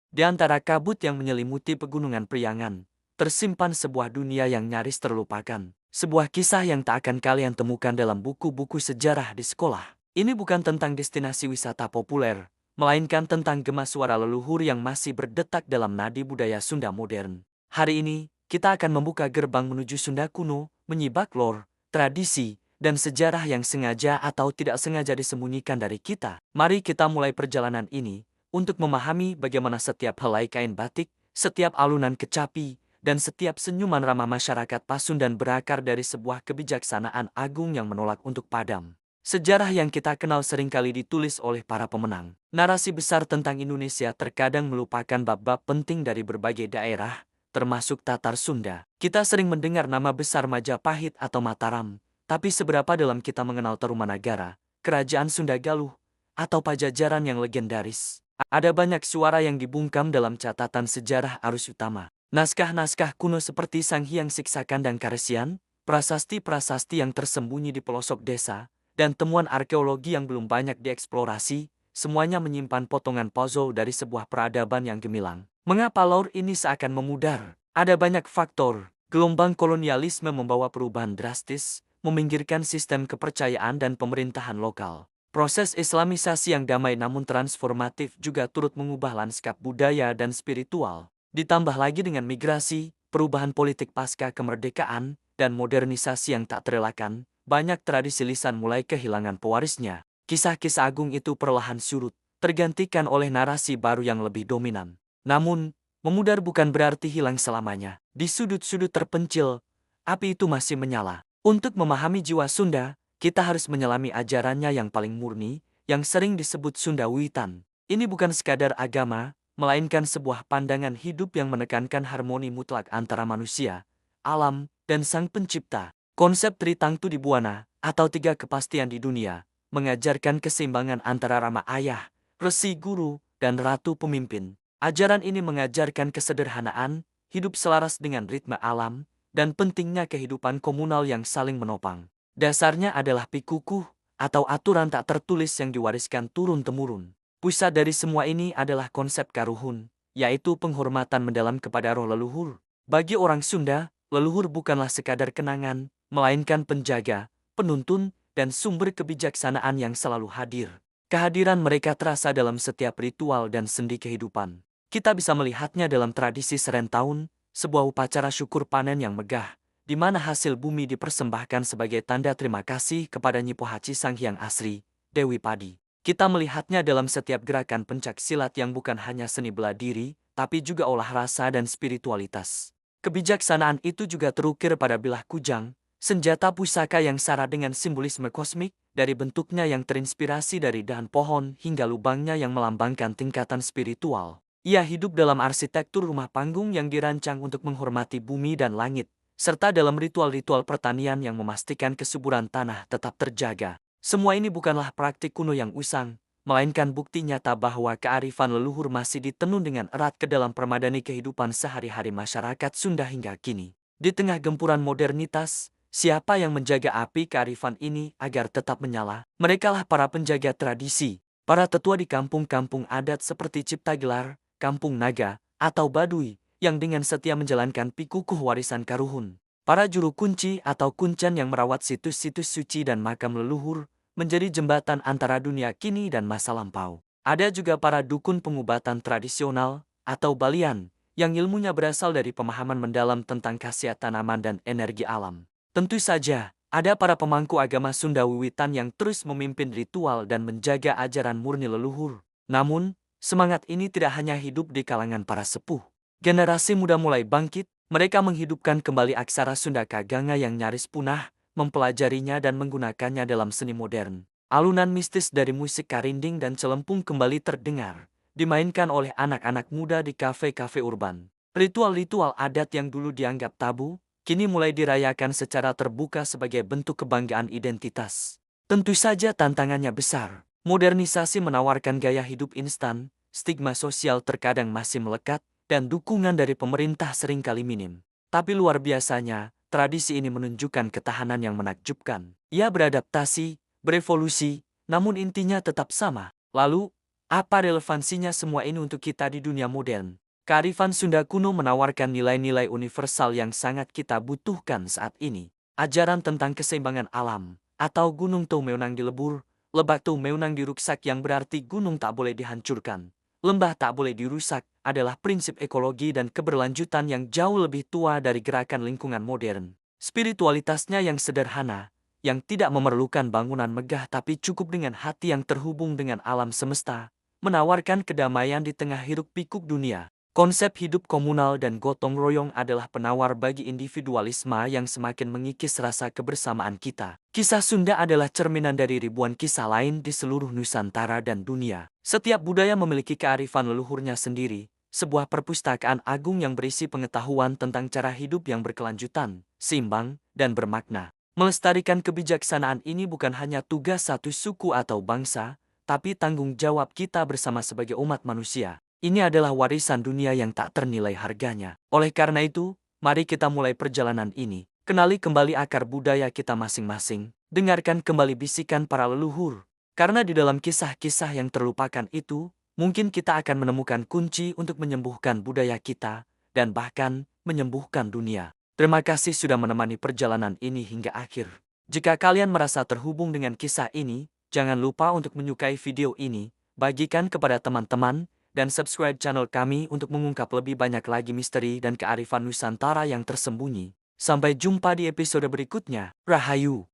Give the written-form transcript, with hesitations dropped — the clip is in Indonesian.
Di antara kabut yang menyelimuti pegunungan Priangan, tersimpan sebuah dunia yang nyaris terlupakan. Sebuah kisah yang tak akan kalian temukan dalam buku-buku sejarah di sekolah. Ini bukan tentang destinasi wisata populer, melainkan tentang gema suara leluhur yang masih berdetak dalam nadi budaya Sunda modern. Hari ini, kita akan membuka gerbang menuju Sunda kuno, menyibak lore, tradisi, dan sejarah yang sengaja atau tidak sengaja disembunyikan dari kita. Mari kita mulai perjalanan ini untuk memahami bagaimana setiap helai kain batik, setiap alunan kecapi, dan setiap senyuman ramah masyarakat Pasundan berakar dari sebuah kebijaksanaan agung yang menolak untuk padam. Sejarah yang kita kenal seringkali ditulis oleh para pemenang. Narasi besar tentang Indonesia terkadang melupakan bab-bab penting dari berbagai daerah, termasuk Tatar Sunda. Kita sering mendengar nama besar Majapahit atau Mataram, tapi seberapa dalam kita mengenal Tarumanagara, Kerajaan Sunda Galuh, atau Pajajaran yang legendaris? Ada banyak suara yang dibungkam dalam catatan sejarah arus utama. Naskah-naskah kuno seperti Sang Hyang Siksakan dan Karesian, prasasti-prasasti yang tersembunyi di pelosok desa, dan temuan arkeologi yang belum banyak dieksplorasi, semuanya menyimpan potongan puzzle dari sebuah peradaban yang gemilang. Mengapa lore ini seakan memudar? Ada banyak faktor. Gelombang kolonialisme membawa perubahan drastis, meminggirkan sistem kepercayaan dan pemerintahan lokal. Proses Islamisasi yang damai namun transformatif juga turut mengubah lanskap budaya dan spiritual. Ditambah lagi dengan migrasi, perubahan politik pasca kemerdekaan, dan modernisasi yang tak terelakkan, banyak tradisi lisan mulai kehilangan pewarisnya. Kisah-kisah agung itu perlahan surut, tergantikan oleh narasi baru yang lebih dominan. Namun, memudar bukan berarti hilang selamanya. Di sudut-sudut terpencil, api itu masih menyala. Untuk memahami jiwa Sunda, kita harus menyelami ajarannya yang paling murni, yang sering disebut Sunda Wiwitan. Ini bukan sekadar agama, melainkan sebuah pandangan hidup yang menekankan harmoni mutlak antara manusia, alam, dan Sang Pencipta. Konsep Tritangtu di Buana, atau tiga kepastian di dunia, mengajarkan keseimbangan antara Rama Ayah, Resi Guru, dan Ratu Pemimpin. Ajaran ini mengajarkan kesederhanaan, hidup selaras dengan ritme alam, dan pentingnya kehidupan komunal yang saling menopang. Dasarnya adalah pikukuh, atau aturan tak tertulis yang diwariskan turun-temurun. Pusat dari semua ini adalah konsep karuhun, yaitu penghormatan mendalam kepada roh leluhur. Bagi orang Sunda, leluhur bukanlah sekadar kenangan, melainkan penjaga, penuntun, dan sumber kebijaksanaan yang selalu hadir. Kehadiran mereka terasa dalam setiap ritual dan sendi kehidupan. Kita bisa melihatnya dalam tradisi Serentahun, sebuah upacara syukur panen yang megah, di mana hasil bumi dipersembahkan sebagai tanda terima kasih kepada Nyi Pohaci Sang Hyang Asri, Dewi Padi. Kita melihatnya dalam setiap gerakan pencak silat yang bukan hanya seni bela diri, tapi juga olah rasa dan spiritualitas. Kebijaksanaan itu juga terukir pada bilah kujang, senjata pusaka yang syarat dengan simbolisme kosmik, dari bentuknya yang terinspirasi dari dahan pohon hingga lubangnya yang melambangkan tingkatan spiritual. Ia hidup dalam arsitektur rumah panggung yang dirancang untuk menghormati bumi dan langit, serta dalam ritual-ritual pertanian yang memastikan kesuburan tanah tetap terjaga. Semua ini bukanlah praktik kuno yang usang, melainkan bukti nyata bahwa kearifan leluhur masih ditenun dengan erat ke dalam permadani kehidupan sehari-hari masyarakat Sunda hingga kini. Di tengah gempuran modernitas, siapa yang menjaga api kearifan ini agar tetap menyala? Merekalah para penjaga tradisi, para tetua di kampung-kampung adat seperti Ciptagelar, Kampung Naga, atau Baduy, yang dengan setia menjalankan pikukuh warisan karuhun. Para juru kunci atau kuncen yang merawat situs-situs suci dan makam leluhur, menjadi jembatan antara dunia kini dan masa lampau. Ada juga para dukun pengobatan tradisional, atau balian, yang ilmunya berasal dari pemahaman mendalam tentang khasiat tanaman dan energi alam. Tentu saja, ada para pemangku agama Sunda Wiwitan yang terus memimpin ritual dan menjaga ajaran murni leluhur. Namun, semangat ini tidak hanya hidup di kalangan para sepuh. Generasi muda mulai bangkit, mereka menghidupkan kembali aksara Sunda Kaganga yang nyaris punah, mempelajarinya dan menggunakannya dalam seni modern. Alunan mistis dari musik karinding dan celempung kembali terdengar, dimainkan oleh anak-anak muda di kafe-kafe urban. Ritual-ritual adat yang dulu dianggap tabu, kini mulai dirayakan secara terbuka sebagai bentuk kebanggaan identitas. Tentu saja tantangannya besar. Modernisasi menawarkan gaya hidup instan, stigma sosial terkadang masih melekat, dan dukungan dari pemerintah seringkali minim. Tapi luar biasanya, tradisi ini menunjukkan ketahanan yang menakjubkan. Ia beradaptasi, berevolusi, namun intinya tetap sama. Lalu, Apa relevansinya semua ini untuk kita di dunia modern? Kearifan Sunda kuno menawarkan nilai-nilai universal yang sangat kita butuhkan saat ini. Ajaran tentang keseimbangan alam, atau gunung tuh meunang dilebur, lebak tuh meunang diruksak yang berarti gunung tak boleh dihancurkan. Lembah tak boleh dirusak adalah prinsip ekologi dan keberlanjutan yang jauh lebih tua dari gerakan lingkungan modern. Spiritualitasnya yang sederhana, yang tidak memerlukan bangunan megah tapi cukup dengan hati yang terhubung dengan alam semesta, menawarkan kedamaian di tengah hiruk-pikuk dunia. Konsep hidup komunal dan gotong royong adalah penawar bagi individualisme yang semakin mengikis rasa kebersamaan kita. Kisah Sunda adalah cerminan dari ribuan kisah lain di seluruh Nusantara dan dunia. Setiap budaya memiliki kearifan leluhurnya sendiri, sebuah perpustakaan agung yang berisi pengetahuan tentang cara hidup yang berkelanjutan, seimbang, dan bermakna. Melestarikan kebijaksanaan ini bukan hanya tugas satu suku atau bangsa, tapi tanggung jawab kita bersama sebagai umat manusia. Ini adalah warisan dunia yang tak ternilai harganya. Oleh karena itu, mari kita mulai perjalanan ini. Kenali kembali akar budaya kita masing-masing. Dengarkan kembali bisikan para leluhur. Karena di dalam kisah-kisah yang terlupakan itu, mungkin kita akan menemukan kunci untuk menyembuhkan budaya kita, dan bahkan menyembuhkan dunia. Terima kasih sudah menemani perjalanan ini hingga akhir. Jika kalian merasa terhubung dengan kisah ini, jangan lupa untuk menyukai video ini, bagikan kepada teman-teman, dan subscribe channel kami untuk mengungkap lebih banyak lagi misteri dan kearifan Nusantara yang tersembunyi. Sampai jumpa di episode berikutnya. Rahayu!